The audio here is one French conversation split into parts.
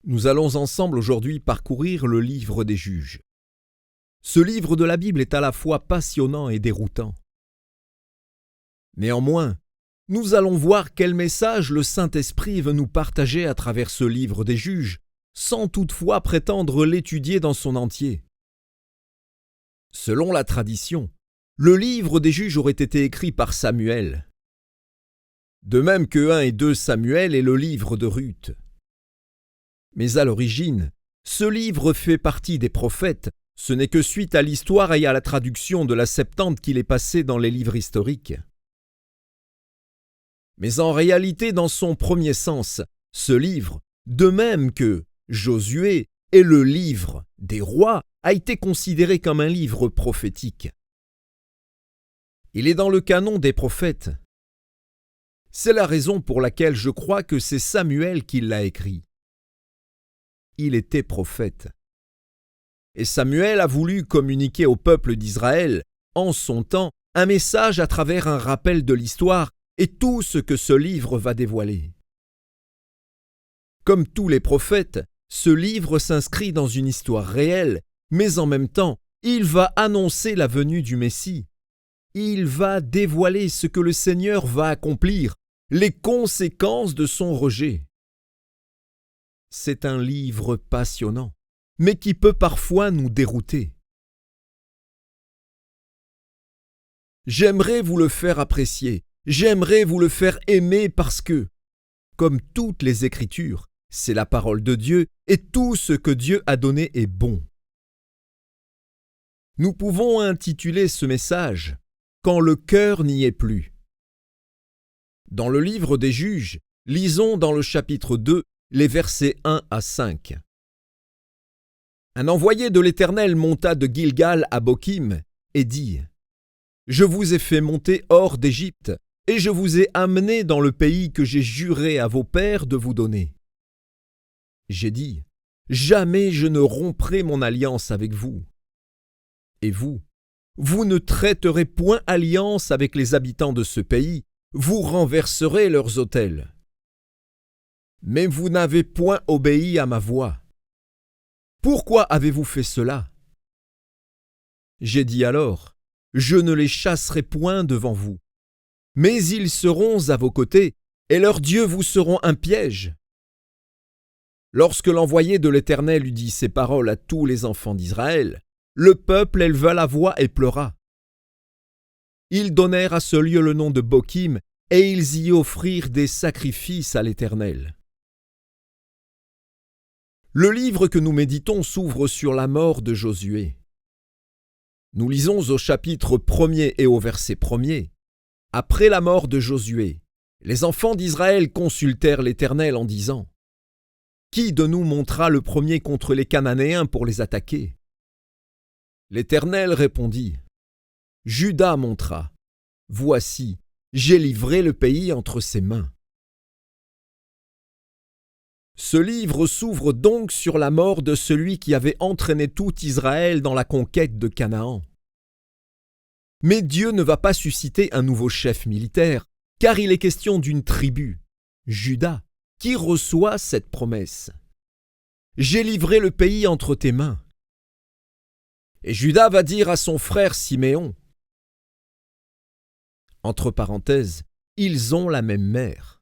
Nous allons ensemble aujourd'hui parcourir le livre des Juges. Ce livre de la Bible est à la fois passionnant et déroutant. Néanmoins, nous allons voir quel message le Saint-Esprit veut nous partager à travers ce livre des Juges, sans toutefois prétendre l'étudier dans son entier. Selon la tradition, le livre des Juges aurait été écrit par Samuel, de même que 1 et 2 Samuel est le livre de Ruth. Mais à l'origine, ce livre fait partie des prophètes, ce n'est que suite à l'histoire et à la traduction de la Septante qu'il est passé dans les livres historiques. Mais en réalité, dans son premier sens, ce livre, de même que Josué est le livre des rois, a été considéré comme un livre prophétique. Il est dans le canon des prophètes. C'est la raison pour laquelle je crois que c'est Samuel qui l'a écrit. Il était prophète. Et Samuel a voulu communiquer au peuple d'Israël, en son temps, un message à travers un rappel de l'histoire et tout ce que ce livre va dévoiler. Comme tous les prophètes, ce livre s'inscrit dans une histoire réelle, mais en même temps, il va annoncer la venue du Messie. Il va dévoiler ce que le Seigneur va accomplir, les conséquences de son rejet. C'est un livre passionnant, mais qui peut parfois nous dérouter. J'aimerais vous le faire apprécier, j'aimerais vous le faire aimer parce que, comme toutes les Écritures, c'est la parole de Dieu et tout ce que Dieu a donné est bon. Nous pouvons intituler ce message « Quand le cœur n'y est plus ». Dans le livre des Juges, lisons dans le chapitre 2, les versets 1 à 5. Un envoyé de l'Éternel monta de Gilgal à Bokim et dit : « Je vous ai fait monter hors d'Égypte, et je vous ai amené dans le pays que j'ai juré à vos pères de vous donner. J'ai dit : jamais je ne romprai mon alliance avec vous. Et vous, vous ne traiterez point alliance avec les habitants de ce pays, vous renverserez leurs autels. Mais vous n'avez point obéi à ma voix. Pourquoi avez-vous fait cela ? J'ai dit alors : je ne les chasserai point devant vous. Mais ils seront à vos côtés, et leurs dieux vous seront un piège. Lorsque l'envoyé de l'Éternel eut dit ces paroles à tous les enfants d'Israël, le peuple éleva la voix et pleura. Ils donnèrent à ce lieu le nom de Bokim, et ils y offrirent des sacrifices à l'Éternel. Le livre que nous méditons s'ouvre sur la mort de Josué. Nous lisons au chapitre 1er et au verset 1er. Après la mort de Josué, les enfants d'Israël consultèrent l'Éternel en disant : qui de nous montera le premier contre les Cananéens pour les attaquer ? L'Éternel répondit : Juda montra. Voici, j'ai livré le pays entre ses mains. Ce livre s'ouvre donc sur la mort de celui qui avait entraîné tout Israël dans la conquête de Canaan. Mais Dieu ne va pas susciter un nouveau chef militaire, car il est question d'une tribu, Juda, qui reçoit cette promesse. J'ai livré le pays entre tes mains. Et Juda va dire à son frère Siméon, entre parenthèses, ils ont la même mère.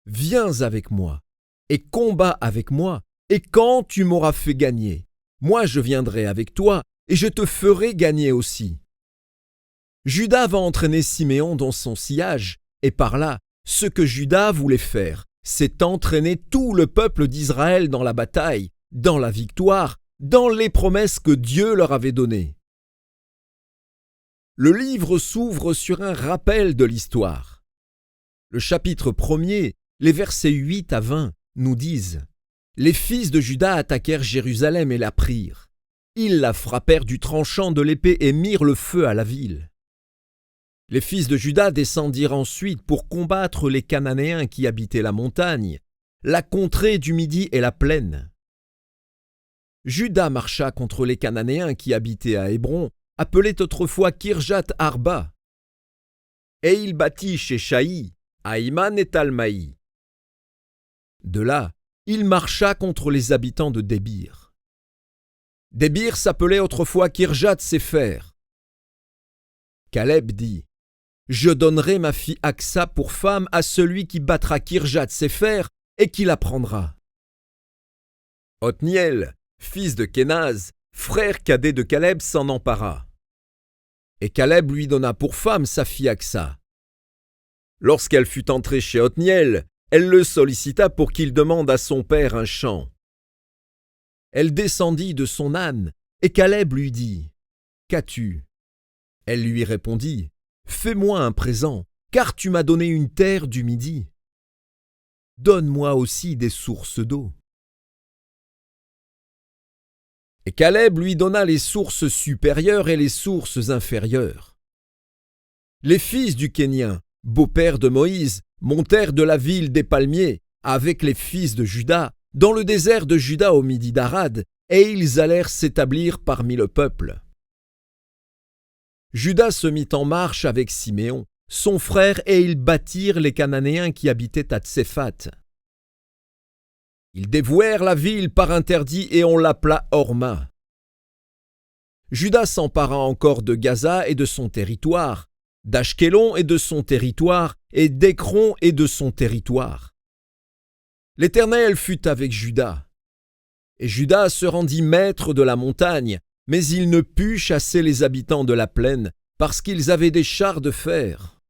Viens avec moi et combats avec moi, et quand tu m'auras fait gagner, moi je viendrai avec toi et je te ferai gagner aussi. Juda va entraîner Siméon dans son sillage, et par là, ce que Juda voulait faire, c'est entraîner tout le peuple d'Israël dans la bataille, dans la victoire, dans les promesses que Dieu leur avait données. Le livre s'ouvre sur un rappel de l'histoire. Le chapitre 1er, les versets 8 à 20, nous disent : les fils de Juda attaquèrent Jérusalem et la prirent. Ils la frappèrent du tranchant de l'épée et mirent le feu à la ville. Les fils de Juda descendirent ensuite pour combattre les Cananéens qui habitaient la montagne, la contrée du Midi et la plaine. Juda marcha contre les Cananéens qui habitaient à Hébron, appelée autrefois Kirjat Arba. Et il bâtit chez Shaï, Aïman et Talmaï. De là, il marcha contre les habitants de Débir. Débir s'appelait autrefois Kirjat-Séfer. Caleb dit: « Je donnerai ma fille Aksa pour femme à celui qui battra Kirjat-Séfer et qui la prendra. » Othniel, fils de Kénaz, frère cadet de Caleb, s'en empara. Et Caleb lui donna pour femme sa fille Aksa. Lorsqu'elle fut entrée chez Othniel, elle le sollicita pour qu'il demande à son père un champ. Elle descendit de son âne, et Caleb lui dit: « Qu'as-tu » Elle lui répondit: « Fais-moi un présent, car tu m'as donné une terre du Midi. Donne-moi aussi des sources d'eau. » Et Caleb lui donna les sources supérieures et les sources inférieures. Les fils du Kénien, beau-père de Moïse, montèrent de la ville des palmiers, avec les fils de Juda, dans le désert de Juda au midi d'Arad, et ils allèrent s'établir parmi le peuple. Juda se mit en marche avec Siméon, son frère, et ils battirent les Cananéens qui habitaient à Tséphat. Ils dévouèrent la ville par interdit et on l'appela Horma. Juda s'empara encore de Gaza et de son territoire, d'Ashkelon et de son territoire, et d'Écron et de son territoire. L'Éternel fut avec Juda. Et Juda se rendit maître de la montagne, mais il ne put chasser les habitants de la plaine, parce qu'ils avaient des chars de fer.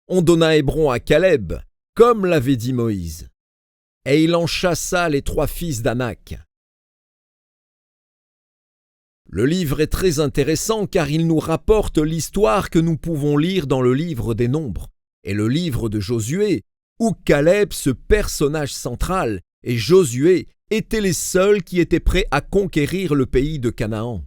On donna Hébron à Caleb, comme l'avait dit Moïse. Et il en chassa les 3 fils d'Anak. Le livre est très intéressant car il nous rapporte l'histoire que nous pouvons lire dans le livre des Nombres et le livre de Josué, où Caleb, ce personnage central, et Josué étaient les seuls qui étaient prêts à conquérir le pays de Canaan.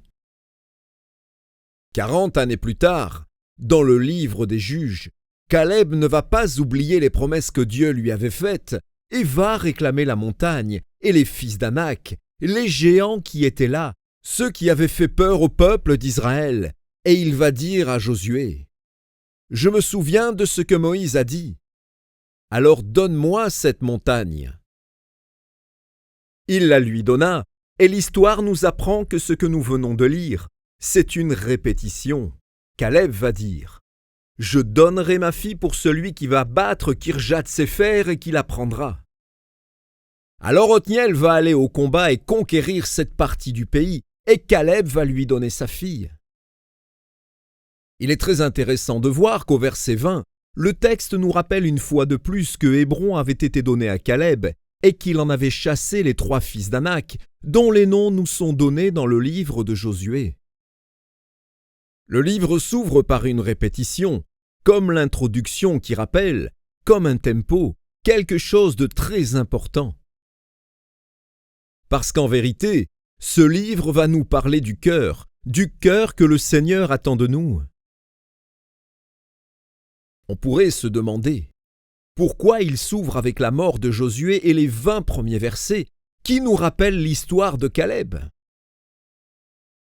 40 années plus tard, dans le livre des Juges, Caleb ne va pas oublier les promesses que Dieu lui avait faites et va réclamer la montagne et les fils d'Anak, les géants qui étaient là, ceux qui avaient fait peur au peuple d'Israël. Et il va dire à Josué: « Je me souviens de ce que Moïse a dit. Alors donne-moi cette montagne. » Il la lui donna, et l'histoire nous apprend que ce que nous venons de lire, c'est une répétition. Caleb va dire: « Je donnerai ma fille pour celui qui va battre Kirjat-Séfer et qui la prendra. » Alors Othniel va aller au combat et conquérir cette partie du pays, et Caleb va lui donner sa fille. Il est très intéressant de voir qu'au verset 20, le texte nous rappelle une fois de plus que Hébron avait été donné à Caleb et qu'il en avait chassé les 3 fils d'Anak, dont les noms nous sont donnés dans le livre de Josué. Le livre s'ouvre par une répétition, comme l'introduction qui rappelle, comme un tempo, quelque chose de très important. Parce qu'en vérité, ce livre va nous parler du cœur que le Seigneur attend de nous. On pourrait se demander pourquoi il s'ouvre avec la mort de Josué et les 20 premiers versets qui nous rappellent l'histoire de Caleb.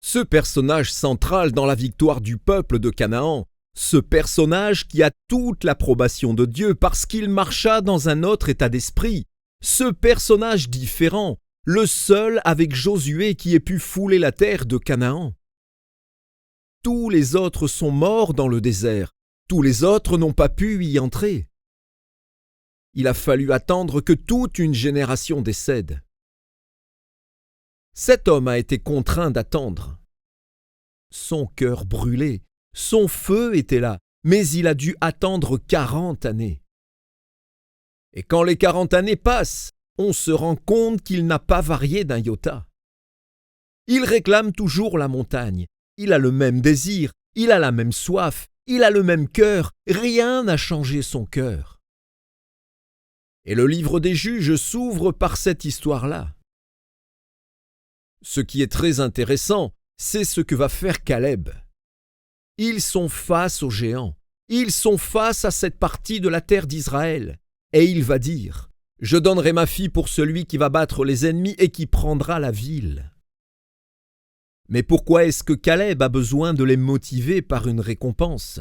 Ce personnage central dans la victoire du peuple de Canaan, ce personnage qui a toute l'approbation de Dieu parce qu'il marcha dans un autre état d'esprit, ce personnage différent, le seul avec Josué qui ait pu fouler la terre de Canaan. Tous les autres sont morts dans le désert, tous les autres n'ont pas pu y entrer. Il a fallu attendre que toute une génération décède. Cet homme a été contraint d'attendre. Son cœur brûlait, son feu était là, mais il a dû attendre 40 années. Et quand les 40 années passent, on se rend compte qu'il n'a pas varié d'un iota. Il réclame toujours la montagne, il a le même désir, il a la même soif, il a le même cœur, rien n'a changé son cœur. Et le livre des Juges s'ouvre par cette histoire-là. Ce qui est très intéressant, c'est ce que va faire Caleb. Ils sont face aux géants, ils sont face à cette partie de la terre d'Israël, et il va dire: « Je donnerai ma fille pour celui qui va battre les ennemis et qui prendra la ville. » Mais pourquoi est-ce que Caleb a besoin de les motiver par une récompense?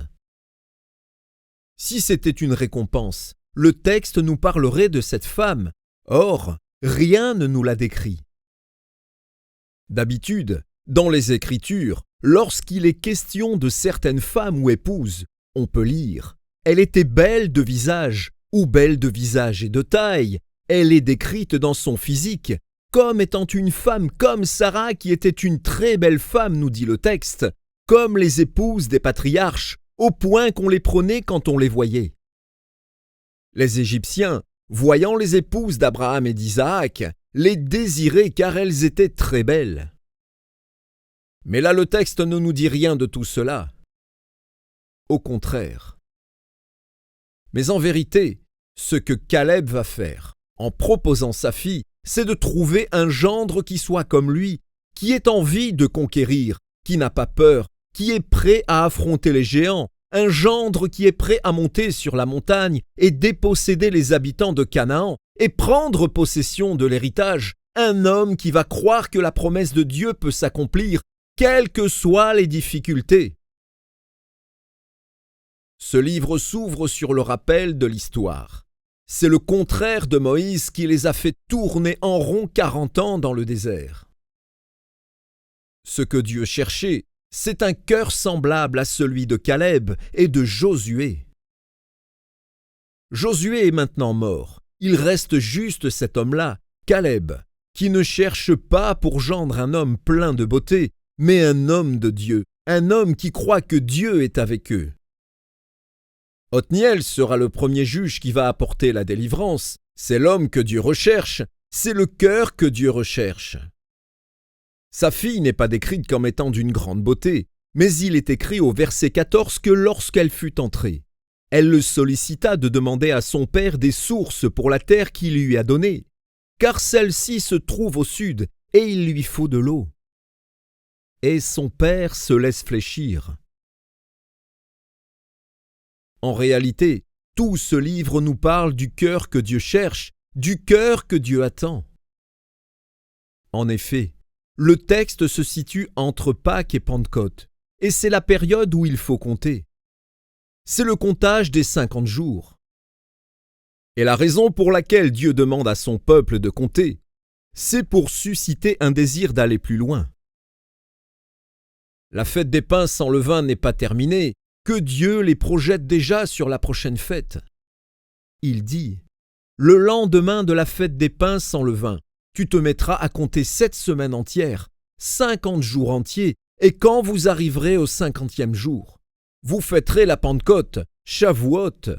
Si c'était une récompense, le texte nous parlerait de cette femme, Or, rien ne nous l'a décrit. D'habitude, dans les Écritures, lorsqu'il est question de certaines femmes ou épouses, on peut lire « Elle était belle de visage » ou « belle de visage et de taille ». Elle est décrite dans son physique comme étant une femme comme Sarah qui était une très belle femme, nous dit le texte, comme les épouses des patriarches, au point qu'on les prenait quand on les voyait. Les Égyptiens, voyant les épouses d'Abraham et d'Isaac, les désiraient car elles étaient très belles. Mais là, le texte ne nous dit rien de tout cela. Au contraire. Mais en vérité, ce que Caleb va faire, en proposant sa fille, c'est de trouver un gendre qui soit comme lui, qui ait envie de conquérir, qui n'a pas peur, qui est prêt à affronter les géants, un gendre qui est prêt à monter sur la montagne et déposséder les habitants de Canaan et prendre possession de l'héritage, un homme qui va croire que la promesse de Dieu peut s'accomplir, quelles que soient les difficultés. Ce livre s'ouvre sur le rappel de l'histoire. C'est le contraire de Moïse qui les a fait tourner en rond 40 ans dans le désert. Ce que Dieu cherchait, c'est un cœur semblable à celui de Caleb et de Josué. Josué est maintenant mort. Il reste juste cet homme-là, Caleb, qui ne cherche pas pour gendre un homme plein de beauté, mais un homme de Dieu, un homme qui croit que Dieu est avec eux. Othniel sera le premier juge qui va apporter la délivrance. C'est l'homme que Dieu recherche, c'est le cœur que Dieu recherche. Sa fille n'est pas décrite comme étant d'une grande beauté, mais il est écrit au verset 14 que lorsqu'elle fut entrée, elle le sollicita de demander à son père des sources pour la terre qu'il lui a donnée, car celle-ci se trouve au sud et il lui faut de l'eau. Et son père se laisse fléchir. En réalité, tout ce livre nous parle du cœur que Dieu cherche, du cœur que Dieu attend. En effet, le texte se situe entre Pâques et Pentecôte, et c'est la période où il faut compter. C'est le comptage des 50 jours. Et la raison pour laquelle Dieu demande à son peuple de compter, c'est pour susciter un désir d'aller plus loin. La fête des pains sans levain n'est pas terminée, que Dieu les projette déjà sur la prochaine fête. Il dit « Le lendemain de la fête des pains sans levain, tu te mettras à compter 7 semaines entières, 50 jours entiers, et quand vous arriverez au 50e jour, vous fêterez la Pentecôte, Shavuot. »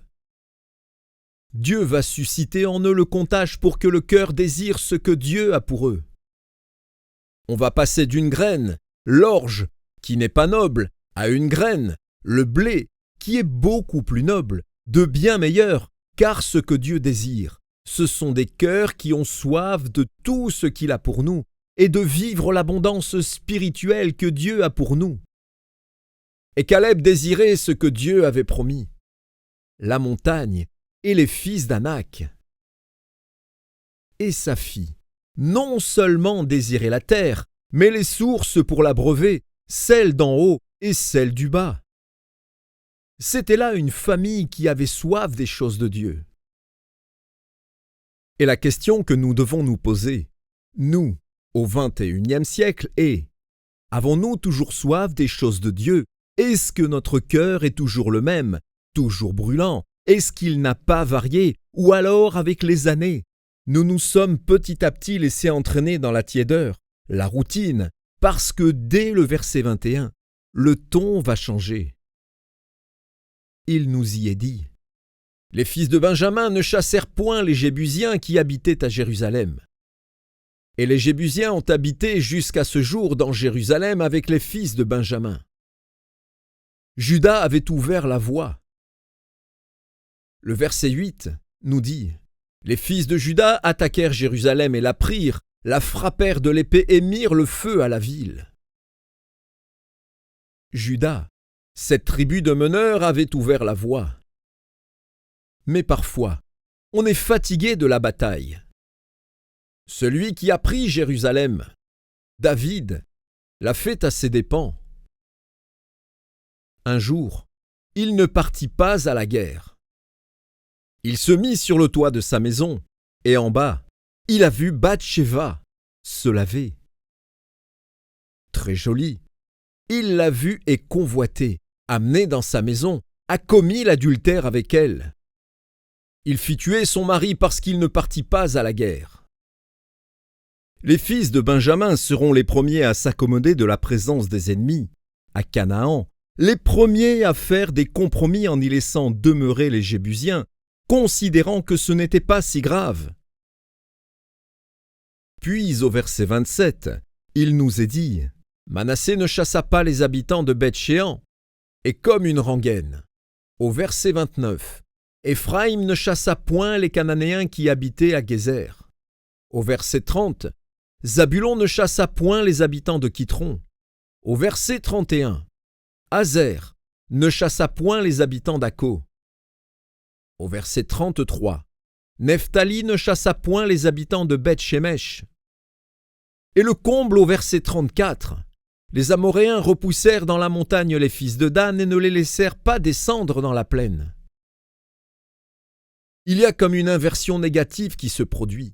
Dieu va susciter en eux le comptage pour que le cœur désire ce que Dieu a pour eux. On va passer d'une graine, l'orge, qui n'est pas noble, à une graine, le blé, qui est beaucoup plus noble, de bien meilleur, car ce que Dieu désire, ce sont des cœurs qui ont soif de tout ce qu'il a pour nous et de vivre l'abondance spirituelle que Dieu a pour nous. Et Caleb désirait ce que Dieu avait promis, la montagne et les fils d'Anak. Et sa fille, non seulement désirait la terre, mais les sources pour l'abreuver, celles d'en haut et celles du bas. C'était là une famille qui avait soif des choses de Dieu. Et la question que nous devons nous poser, nous, au XXIe siècle, est: avons-nous toujours soif des choses de Dieu? Est-ce que notre cœur est toujours le même, toujours brûlant? Est-ce qu'il n'a pas varié? Ou alors, avec les années, nous nous sommes petit à petit laissés entraîner dans la tiédeur, la routine, parce que dès le verset 21, le ton va changer. Il nous y est dit: les fils de Benjamin ne chassèrent point les Jébusiens qui habitaient à Jérusalem. Et les Jébusiens ont habité jusqu'à ce jour dans Jérusalem avec les fils de Benjamin. Juda avait ouvert la voie. Le verset 8 nous dit: les fils de Juda attaquèrent Jérusalem et la prirent, la frappèrent de l'épée et mirent le feu à la ville. Juda, cette tribu de meneurs, avait ouvert la voie. Mais parfois, on est fatigué de la bataille. Celui qui a pris Jérusalem, David, l'a fait à ses dépens. Un jour, il ne partit pas à la guerre. Il se mit sur le toit de sa maison, et en bas, Il a vu Bathsheba se laver. Très joli. Il l'a vue et convoitée, amenée dans sa maison, a commis l'adultère avec elle. Il fit tuer son mari parce qu'il ne partit pas à la guerre. Les fils de Benjamin seront les premiers à s'accommoder de la présence des ennemis, à Canaan, les premiers à faire des compromis en y laissant demeurer les Jébusiens, considérant que ce n'était pas si grave. Puis au verset 27, il nous est dit « Manassé ne chassa pas les habitants de Beth-Shéan, et comme une rengaine. » Au verset 29, Éphraïm ne chassa point les Cananéens qui habitaient à Gézer. Au verset 30, Zabulon ne chassa point les habitants de Kitron. Au verset 31, Azer ne chassa point les habitants d'Akko. Au verset 33, Nephtali ne chassa point les habitants de Beth-Shemesh. Et le comble au verset 34, les Amoréens repoussèrent dans la montagne les fils de Dan et ne les laissèrent pas descendre dans la plaine. Il y a comme une inversion négative qui se produit.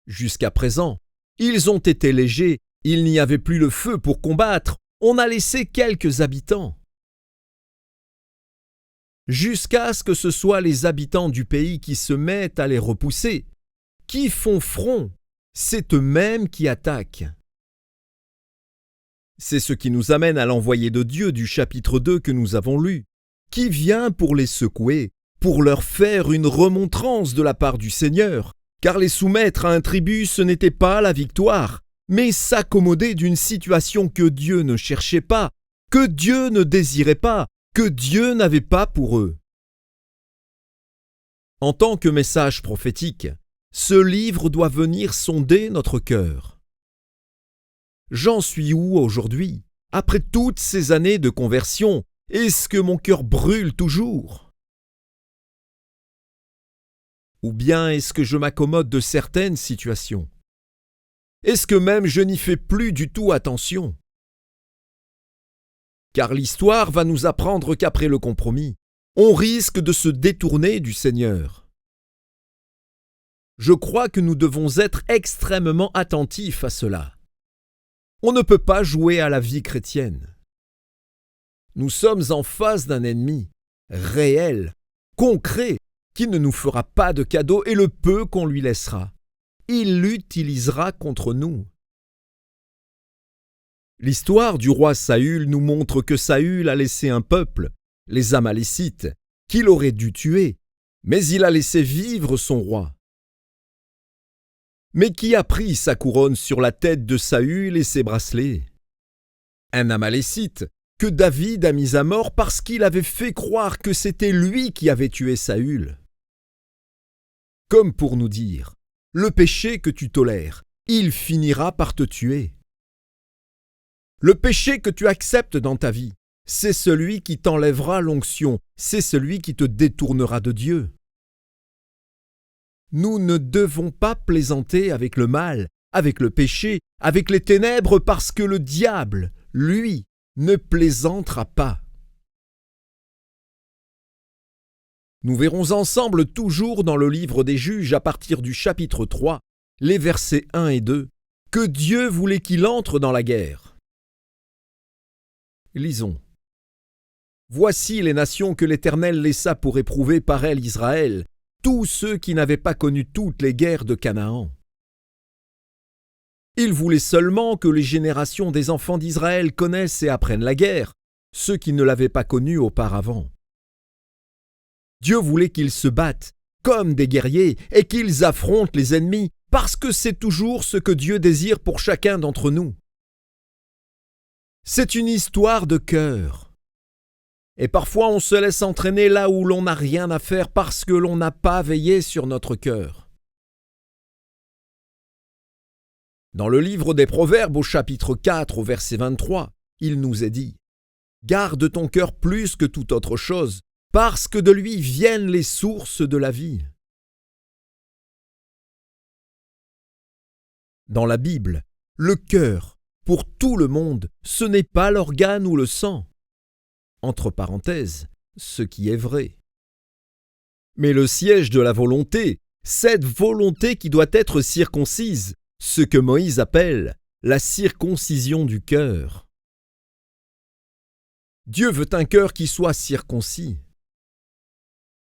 Jusqu'à présent, ils ont été légers, il n'y avait plus le feu pour combattre, on a laissé quelques habitants. Jusqu'à ce que ce soit les habitants du pays qui se mettent à les repousser, qui font front, c'est eux-mêmes qui attaquent. C'est ce qui nous amène à l'envoyé de Dieu du chapitre 2 que nous avons lu, qui vient pour les secouer, pour leur faire une remontrance de la part du Seigneur, car les soumettre à un tribut, ce n'était pas la victoire, mais s'accommoder d'une situation que Dieu ne cherchait pas, que Dieu ne désirait pas, que Dieu n'avait pas pour eux. En tant que message prophétique, ce livre doit venir sonder notre cœur. J'en suis où aujourd'hui? Après toutes ces années de conversion, est-ce que mon cœur brûle toujours? Ou bien est-ce que je m'accommode de certaines situations? Est-ce que même je n'y fais plus du tout attention? Car l'histoire va nous apprendre qu'après le compromis, on risque de se détourner du Seigneur. Je crois que nous devons être extrêmement attentifs à cela. On ne peut pas jouer à la vie chrétienne. Nous sommes en face d'un ennemi, réel, concret, qui ne nous fera pas de cadeau et le peu qu'on lui laissera, il l'utilisera contre nous. L'histoire du roi Saül nous montre que Saül a laissé un peuple, les Amalécites, qu'il aurait dû tuer, mais il a laissé vivre son roi. Mais qui a pris sa couronne sur la tête de Saül et ses bracelets? Un Amalécite que David a mis à mort parce qu'il avait fait croire que c'était lui qui avait tué Saül. Comme pour nous dire, le péché que tu tolères, il finira par te tuer. Le péché que tu acceptes dans ta vie, c'est celui qui t'enlèvera l'onction, c'est celui qui te détournera de Dieu. Nous ne devons pas plaisanter avec le mal, avec le péché, avec les ténèbres, parce que le diable, lui, ne plaisantera pas. Nous verrons ensemble toujours dans le livre des Juges à partir du chapitre 3, les versets 1 et 2, que Dieu voulait qu'il entre dans la guerre. Lisons. Voici les nations que l'Éternel laissa pour éprouver par elles Israël, tous ceux qui n'avaient pas connu toutes les guerres de Canaan. Il voulait seulement que les générations des enfants d'Israël connaissent et apprennent la guerre, ceux qui ne l'avaient pas connue auparavant. Dieu voulait qu'ils se battent comme des guerriers et qu'ils affrontent les ennemis, parce que c'est toujours ce que Dieu désire pour chacun d'entre nous. C'est une histoire de cœur. Et parfois on se laisse entraîner là où l'on n'a rien à faire parce que l'on n'a pas veillé sur notre cœur. Dans le livre des Proverbes au chapitre 4 au verset 23, il nous est dit « Garde ton cœur plus que toute autre chose, parce que de lui viennent les sources de la vie. » Dans la Bible, le cœur, pour tout le monde, ce n'est pas l'organe ou le sang. Entre parenthèses, ce qui est vrai. Mais le siège de la volonté, cette volonté qui doit être circoncise, ce que Moïse appelle la circoncision du cœur. Dieu veut un cœur qui soit circoncis.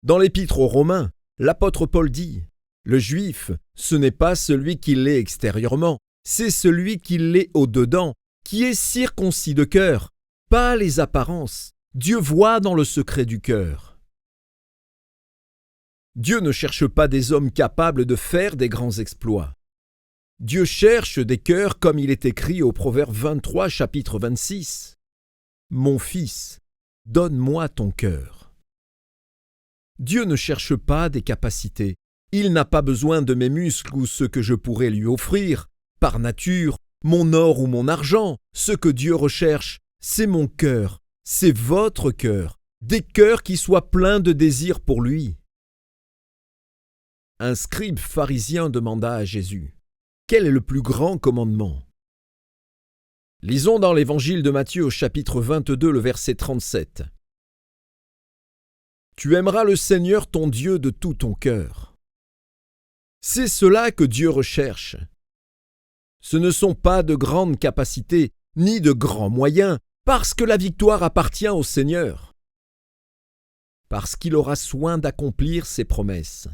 Dans l'Épître aux Romains, l'apôtre Paul dit « Le juif, ce n'est pas celui qui l'est extérieurement, c'est celui qui l'est au-dedans, qui est circoncis de cœur, pas les apparences. Dieu voit dans le secret du cœur. » Dieu ne cherche pas des hommes capables de faire des grands exploits. Dieu cherche des cœurs comme il est écrit au Proverbe 23, chapitre 26. « Mon fils, donne-moi ton cœur. » Dieu ne cherche pas des capacités. Il n'a pas besoin de mes muscles ou ce que je pourrais lui offrir. Par nature, mon or ou mon argent, ce que Dieu recherche, c'est mon cœur, c'est votre cœur, des cœurs qui soient pleins de désir pour lui. Un scribe pharisien demanda à Jésus « Quel est le plus grand commandement ?» Lisons dans l'Évangile de Matthieu au chapitre 22, le verset 37. « Tu aimeras le Seigneur ton Dieu de tout ton cœur. » C'est cela que Dieu recherche. Ce ne sont pas de grandes capacités, ni de grands moyens, parce que la victoire appartient au Seigneur. Parce qu'il aura soin d'accomplir ses promesses.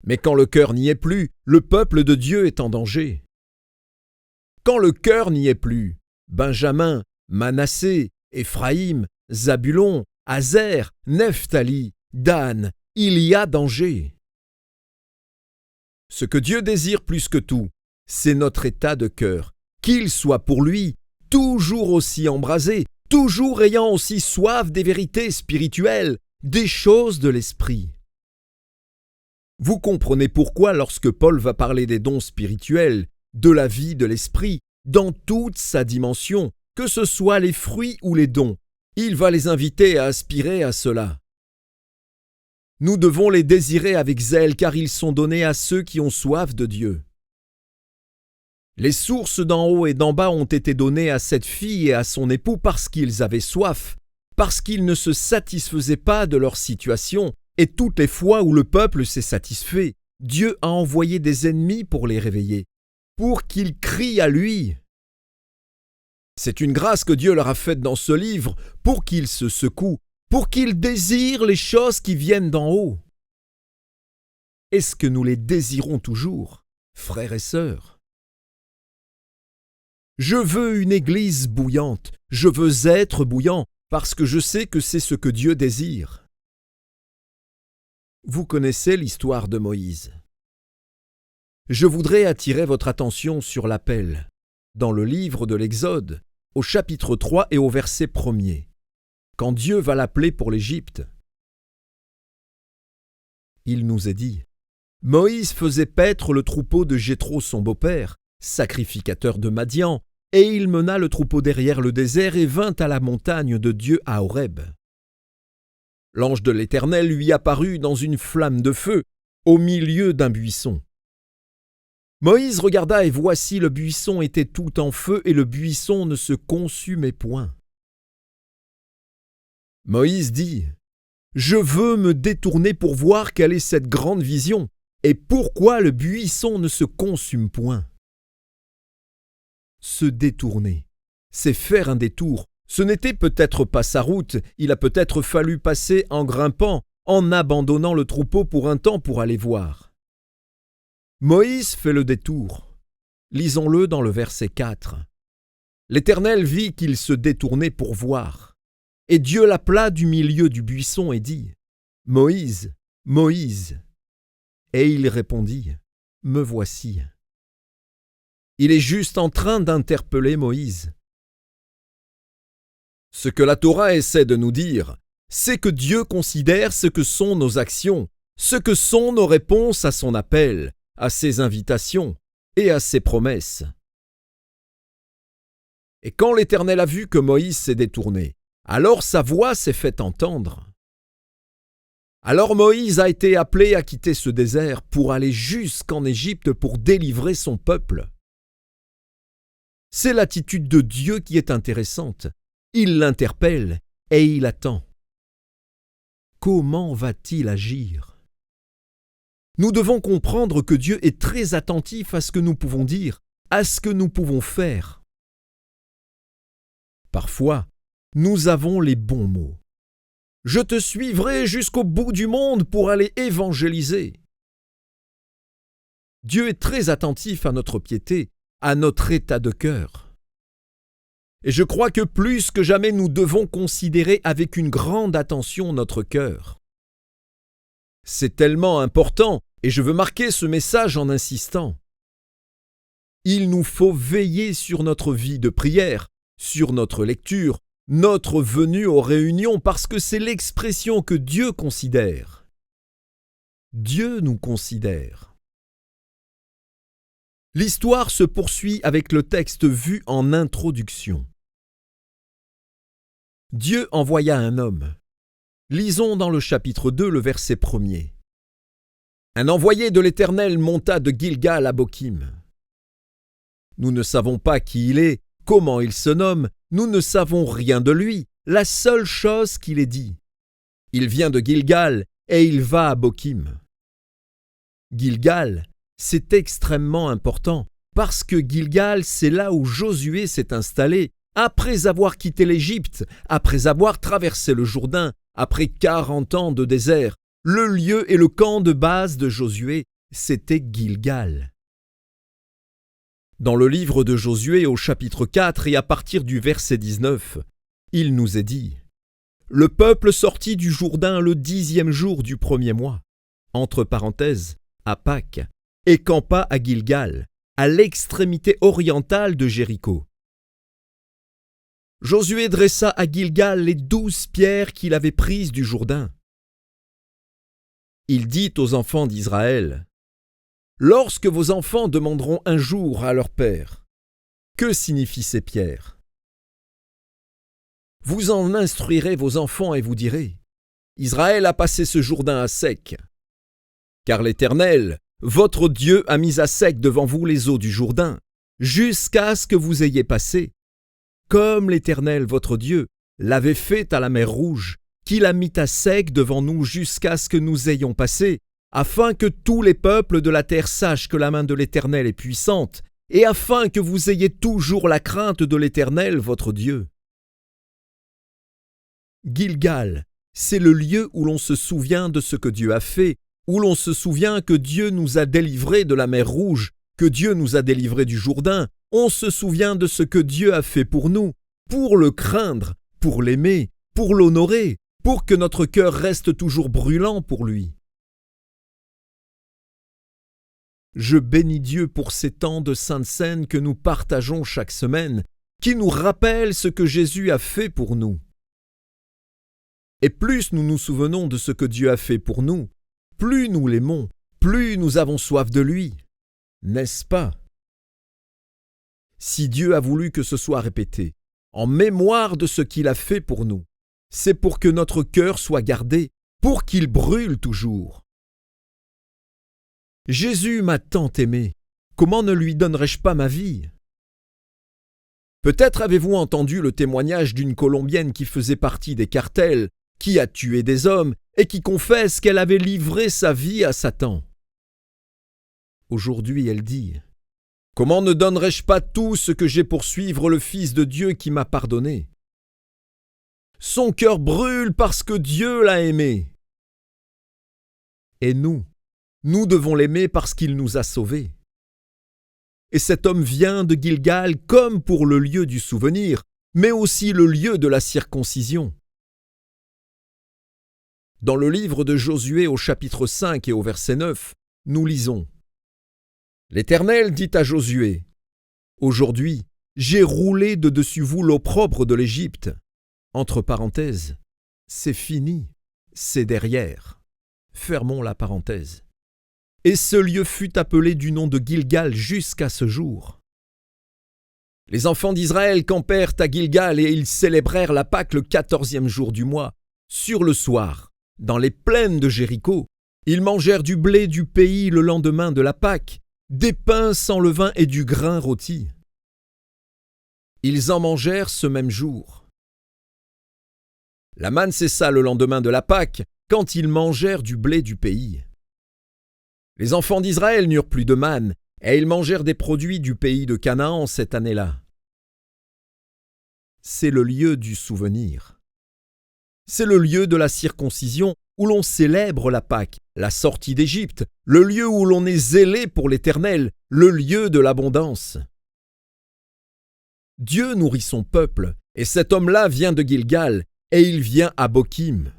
Mais quand le cœur n'y est plus, le peuple de Dieu est en danger. Quand le cœur n'y est plus, Benjamin, Manassé, Éphraïm, Zabulon, Azer, Nephtali, Dan, il y a danger. Ce que Dieu désire plus que tout, c'est notre état de cœur, qu'il soit pour lui toujours aussi embrasé, toujours ayant aussi soif des vérités spirituelles, des choses de l'esprit. Vous comprenez pourquoi lorsque Paul va parler des dons spirituels, de la vie de l'esprit, dans toute sa dimension, que ce soit les fruits ou les dons, il va les inviter à aspirer à cela. Nous devons les désirer avec zèle car ils sont donnés à ceux qui ont soif de Dieu. Les sources d'en haut et d'en bas ont été données à cette fille et à son époux parce qu'ils avaient soif, parce qu'ils ne se satisfaisaient pas de leur situation, et toutes les fois où le peuple s'est satisfait, Dieu a envoyé des ennemis pour les réveiller, pour qu'ils crient à lui. C'est une grâce que Dieu leur a faite dans ce livre pour qu'ils se secouent, pour qu'ils désirent les choses qui viennent d'en haut. Est-ce que nous les désirons toujours, frères et sœurs? Je veux une église bouillante, je veux être bouillant, parce que je sais que c'est ce que Dieu désire. Vous connaissez l'histoire de Moïse. Je voudrais attirer votre attention sur l'appel, dans le livre de l'Exode, au chapitre 3 et au verset 1er, quand Dieu va l'appeler pour l'Égypte. Il nous est dit, « Moïse faisait paître le troupeau de Jéthro son beau-père, sacrificateur de Madian, et il mena le troupeau derrière le désert et vint à la montagne de Dieu à Horeb. L'ange de l'Éternel lui apparut dans une flamme de feu, au milieu d'un buisson. Moïse regarda et voici le buisson était tout en feu et le buisson ne se consumait point. Moïse dit, « Je veux me détourner pour voir quelle est cette grande vision, et pourquoi le buisson ne se consume point. » Se détourner, c'est faire un détour. Ce n'était peut-être pas sa route, il a peut-être fallu passer en grimpant, en abandonnant le troupeau pour un temps pour aller voir. Moïse fait le détour. Lisons-le dans le verset 4. L'Éternel vit qu'il se détournait pour voir. Et Dieu l'appela du milieu du buisson et dit, « Moïse, Moïse. » Et il répondit, « Me voici. » Il est juste en train d'interpeller Moïse. Ce que la Torah essaie de nous dire, c'est que Dieu considère ce que sont nos actions, ce que sont nos réponses à son appel, à ses invitations et à ses promesses. Et quand l'Éternel a vu que Moïse s'est détourné, alors sa voix s'est fait entendre. Alors Moïse a été appelé à quitter ce désert pour aller jusqu'en Égypte pour délivrer son peuple. C'est l'attitude de Dieu qui est intéressante. Il l'interpelle et il attend. Comment va-t-il agir? nous devons comprendre que Dieu est très attentif à ce que nous pouvons dire, à ce que nous pouvons faire. Parfois, nous avons les bons mots. « Je te suivrai jusqu'au bout du monde pour aller évangéliser. » Dieu est très attentif à notre piété, à notre état de cœur. Et je crois que plus que jamais nous devons considérer avec une grande attention notre cœur. C'est tellement important, et je veux marquer ce message en insistant. Il nous faut veiller sur notre vie de prière, sur notre lecture, notre venue aux réunions, parce que c'est l'expression que Dieu considère. Dieu nous considère. L'histoire se poursuit avec le texte vu en introduction. Dieu envoya un homme. Lisons dans le chapitre 2, le verset 1er. Un envoyé de l'Éternel monta de Gilgal à Bokim. Nous ne savons pas qui il est, comment il se nomme, nous ne savons rien de lui. La seule chose qu'il est dit. Il vient de Gilgal et il va à Bokim. Gilgal, c'est extrêmement important parce que Gilgal, c'est là où Josué s'est installé après avoir quitté l'Égypte, après avoir traversé le Jourdain, après 40 ans de désert. Le lieu et le camp de base de Josué, c'était Gilgal. Dans le livre de Josué au chapitre 4 et à partir du verset 19, il nous est dit « Le peuple sortit du Jourdain le 10e jour du 1er mois, entre parenthèses, à Pâques, et campa à Gilgal, à l'extrémité orientale de Jéricho. Josué dressa à Gilgal les 12 pierres qu'il avait prises du Jourdain. Il dit aux enfants d'Israël, « Lorsque vos enfants demanderont un jour à leur père, que signifient ces pierres? Vous en instruirez vos enfants et vous direz, Israël a passé ce Jourdain à sec. Car l'Éternel, votre Dieu, a mis à sec devant vous les eaux du Jourdain, jusqu'à ce que vous ayez passé, comme l'Éternel, votre Dieu, l'avait fait à la mer Rouge, qu'il a mis à sec devant nous jusqu'à ce que nous ayons passé, afin que tous les peuples de la terre sachent que la main de l'Éternel est puissante, et afin que vous ayez toujours la crainte de l'Éternel, votre Dieu. » Gilgal, c'est le lieu où l'on se souvient de ce que Dieu a fait, où l'on se souvient que Dieu nous a délivrés de la mer Rouge, que Dieu nous a délivrés du Jourdain. On se souvient de ce que Dieu a fait pour nous, pour le craindre, pour l'aimer, pour l'honorer, pour que notre cœur reste toujours brûlant pour lui. Je bénis Dieu pour ces temps de Sainte Seine que nous partageons chaque semaine, qui nous rappellent ce que Jésus a fait pour nous. Et plus nous nous souvenons de ce que Dieu a fait pour nous, plus nous l'aimons, plus nous avons soif de lui. N'est-ce pas? Si Dieu a voulu que ce soit répété, en mémoire de ce qu'il a fait pour nous, c'est pour que notre cœur soit gardé, pour qu'il brûle toujours. Jésus m'a tant aimé, comment ne lui donnerais-je pas ma vie? Peut-être avez-vous entendu le témoignage d'une Colombienne qui faisait partie des cartels, qui a tué des hommes et qui confesse qu'elle avait livré sa vie à Satan. Aujourd'hui, elle dit « Comment ne donnerais-je pas tout ce que j'ai pour suivre le Fils de Dieu qui m'a pardonné ?» Son cœur brûle parce que Dieu l'a aimé. Et nous devons l'aimer parce qu'il nous a sauvés. Et cet homme vient de Gilgal comme pour le lieu du souvenir, mais aussi le lieu de la circoncision. Dans le livre de Josué au chapitre 5 et au verset 9, nous lisons « L'Éternel dit à Josué, « Aujourd'hui, j'ai roulé de dessus vous l'opprobre de l'Égypte. » Entre parenthèses, c'est fini, c'est derrière. Fermons la parenthèse. Et ce lieu fut appelé du nom de Gilgal jusqu'à ce jour. Les enfants d'Israël campèrent à Gilgal et ils célébrèrent la Pâque le 14e jour du mois. Sur le soir, dans les plaines de Jéricho, ils mangèrent du blé du pays le lendemain de la Pâque, des pains sans levain et du grain rôti. Ils en mangèrent ce même jour. La manne cessa le lendemain de la Pâque, quand ils mangèrent du blé du pays. Les enfants d'Israël n'eurent plus de manne, et ils mangèrent des produits du pays de Canaan cette année-là. C'est le lieu du souvenir. C'est le lieu de la circoncision où l'on célèbre la Pâque, la sortie d'Égypte, le lieu où l'on est zélé pour l'Éternel, le lieu de l'abondance. Dieu nourrit son peuple, et cet homme-là vient de Gilgal, et il vient à Bokim.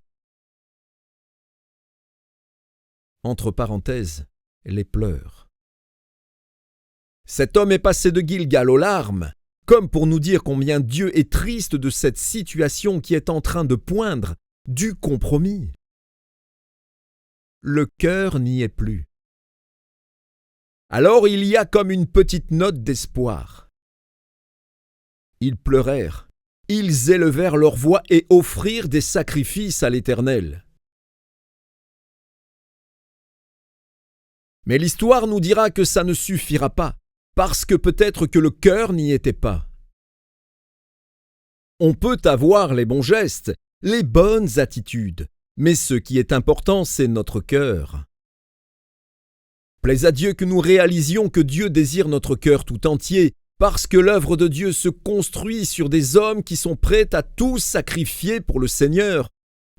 Entre parenthèses, les pleurs. Cet homme est passé de Gilgal aux larmes, comme pour nous dire combien Dieu est triste de cette situation qui est en train de poindre, du compromis. Le cœur n'y est plus. Alors il y a comme une petite note d'espoir. Ils pleurèrent, ils élevèrent leur voix et offrirent des sacrifices à l'Éternel. Mais l'histoire nous dira que ça ne suffira pas, parce que peut-être que le cœur n'y était pas. On peut avoir les bons gestes, les bonnes attitudes, mais ce qui est important, c'est notre cœur. Plaise à Dieu que nous réalisions que Dieu désire notre cœur tout entier, parce que l'œuvre de Dieu se construit sur des hommes qui sont prêts à tout sacrifier pour le Seigneur,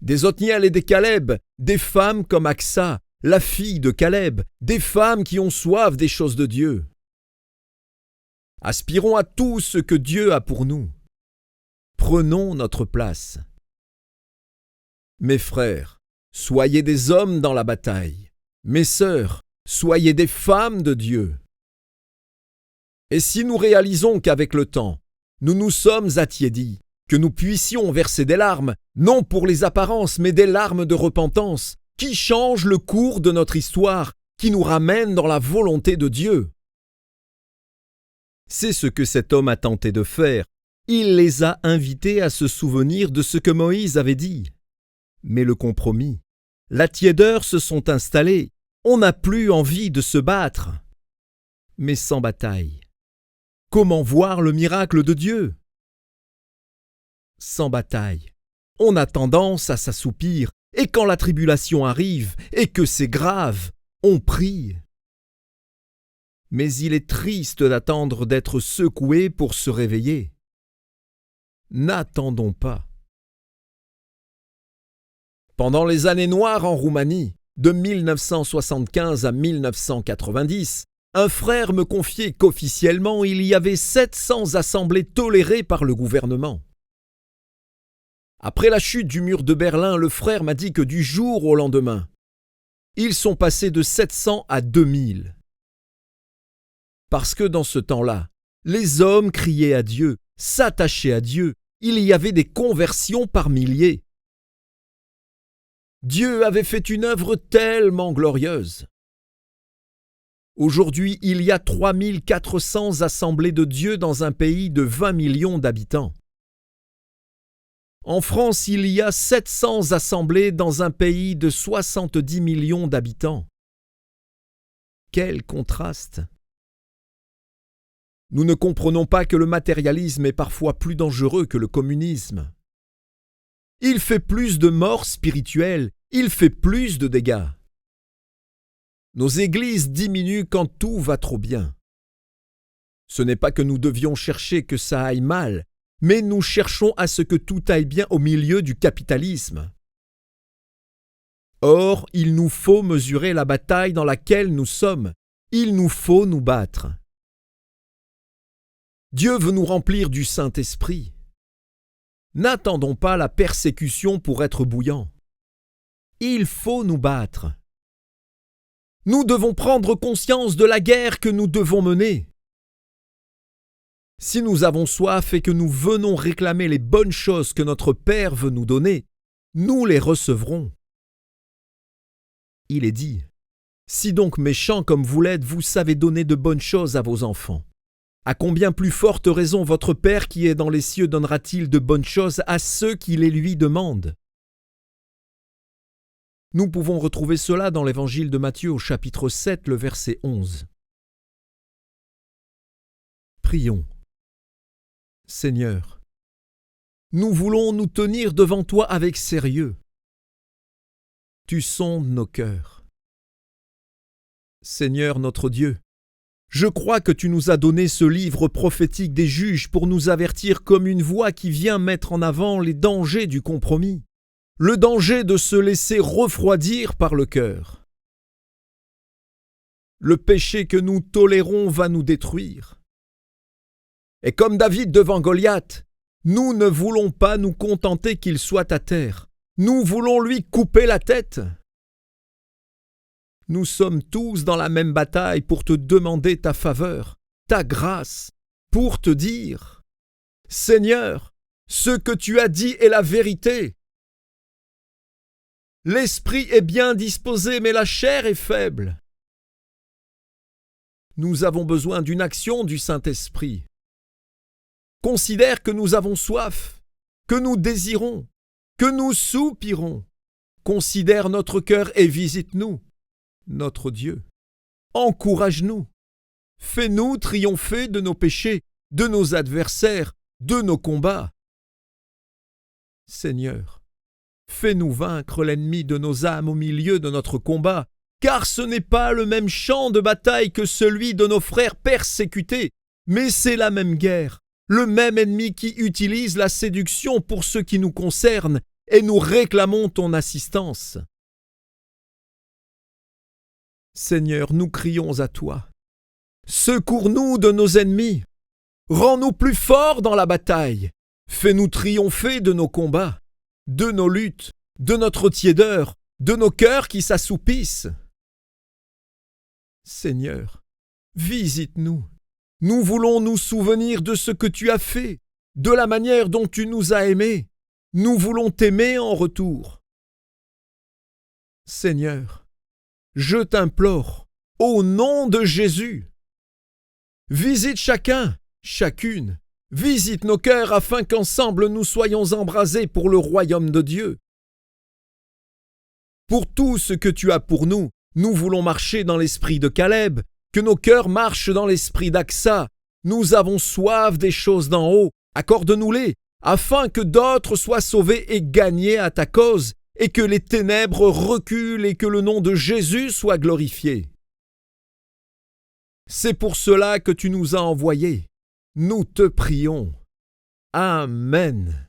des Othniel et des Caleb, des femmes comme Aksa, la fille de Caleb, des femmes qui ont soif des choses de Dieu. Aspirons à tout ce que Dieu a pour nous. Prenons notre place. Mes frères, soyez des hommes dans la bataille. Mes sœurs, soyez des femmes de Dieu. Et si nous réalisons qu'avec le temps, nous nous sommes attiédis, que nous puissions verser des larmes, non pour les apparences, mais des larmes de repentance, qui changent le cours de notre histoire, qui nous ramènent dans la volonté de Dieu. C'est ce que cet homme a tenté de faire. Il les a invités à se souvenir de ce que Moïse avait dit. Mais le compromis, la tiédeur se sont installés. On n'a plus envie de se battre. Mais sans bataille. Comment voir le miracle de Dieu? Sans bataille, on a tendance à s'assoupir, et quand la tribulation arrive, et que c'est grave, on prie. Mais il est triste d'attendre d'être secoué pour se réveiller. N'attendons pas. Pendant les années noires en Roumanie, de 1975 à 1990, un frère me confiait qu'officiellement il y avait 700 assemblées tolérées par le gouvernement. Après la chute du mur de Berlin, le frère m'a dit que du jour au lendemain, ils sont passés de 700 à 2000. Parce que dans ce temps-là, les hommes criaient à Dieu, s'attachaient à Dieu, il y avait des conversions par milliers. Dieu avait fait une œuvre tellement glorieuse. Aujourd'hui, il y a 3400 assemblées de Dieu dans un pays de 20 millions d'habitants. En France, il y a 700 assemblées dans un pays de 70 millions d'habitants. Quel contraste! Nous ne comprenons pas que le matérialisme est parfois plus dangereux que le communisme. Il fait plus de morts spirituelles, il fait plus de dégâts. Nos églises diminuent quand tout va trop bien. Ce n'est pas que nous devions chercher que ça aille mal, mais nous cherchons à ce que tout aille bien au milieu du capitalisme. Or, il nous faut mesurer la bataille dans laquelle nous sommes. Il nous faut nous battre. Dieu veut nous remplir du Saint-Esprit. N'attendons pas la persécution pour être bouillants. Il faut nous battre. Nous devons prendre conscience de la guerre que nous devons mener. Si nous avons soif et que nous venons réclamer les bonnes choses que notre Père veut nous donner, nous les recevrons. Il est dit, « Si donc méchants comme vous l'êtes, vous savez donner de bonnes choses à vos enfants. À combien plus forte raison votre Père qui est dans les cieux donnera-t-il de bonnes choses à ceux qui les lui demandent ?» Nous pouvons retrouver cela dans l'évangile de Matthieu au chapitre 7, le verset 11. Prions. Seigneur, nous voulons nous tenir devant toi avec sérieux. Tu sondes nos cœurs. Seigneur notre Dieu, je crois que tu nous as donné ce livre prophétique des juges pour nous avertir comme une voix qui vient mettre en avant les dangers du compromis, le danger de se laisser refroidir par le cœur. Le péché que nous tolérons va nous détruire. Et comme David devant Goliath, nous ne voulons pas nous contenter qu'il soit à terre. Nous voulons lui couper la tête. Nous sommes tous dans la même bataille pour te demander ta faveur, ta grâce, pour te dire « Seigneur, ce que tu as dit est la vérité. L'esprit est bien disposé, mais la chair est faible. » Nous avons besoin d'une action du Saint-Esprit. Considère que nous avons soif, que nous désirons, que nous soupirons. Considère notre cœur et visite-nous, notre Dieu. Encourage-nous. Fais-nous triompher de nos péchés, de nos adversaires, de nos combats. Seigneur, fais-nous vaincre l'ennemi de nos âmes au milieu de notre combat, car ce n'est pas le même champ de bataille que celui de nos frères persécutés, mais c'est la même guerre, le même ennemi qui utilise la séduction pour ce qui nous concerne, et nous réclamons ton assistance. Seigneur, nous crions à toi. Secours-nous de nos ennemis. Rends-nous plus forts dans la bataille. Fais-nous triompher de nos combats, de nos luttes, de notre tiédeur, de nos cœurs qui s'assoupissent. Seigneur, visite-nous. Nous voulons nous souvenir de ce que tu as fait, de la manière dont tu nous as aimés. Nous voulons t'aimer en retour. Seigneur, je t'implore, au nom de Jésus, visite chacun, chacune, visite nos cœurs afin qu'ensemble nous soyons embrasés pour le royaume de Dieu. Pour tout ce que tu as pour nous, nous voulons marcher dans l'esprit de Caleb, que nos cœurs marchent dans l'esprit d'Aksa. Nous avons soif des choses d'en haut, accorde-nous-les, afin que d'autres soient sauvés et gagnés à ta cause, et que les ténèbres reculent et que le nom de Jésus soit glorifié. C'est pour cela que tu nous as envoyés. Nous te prions. Amen.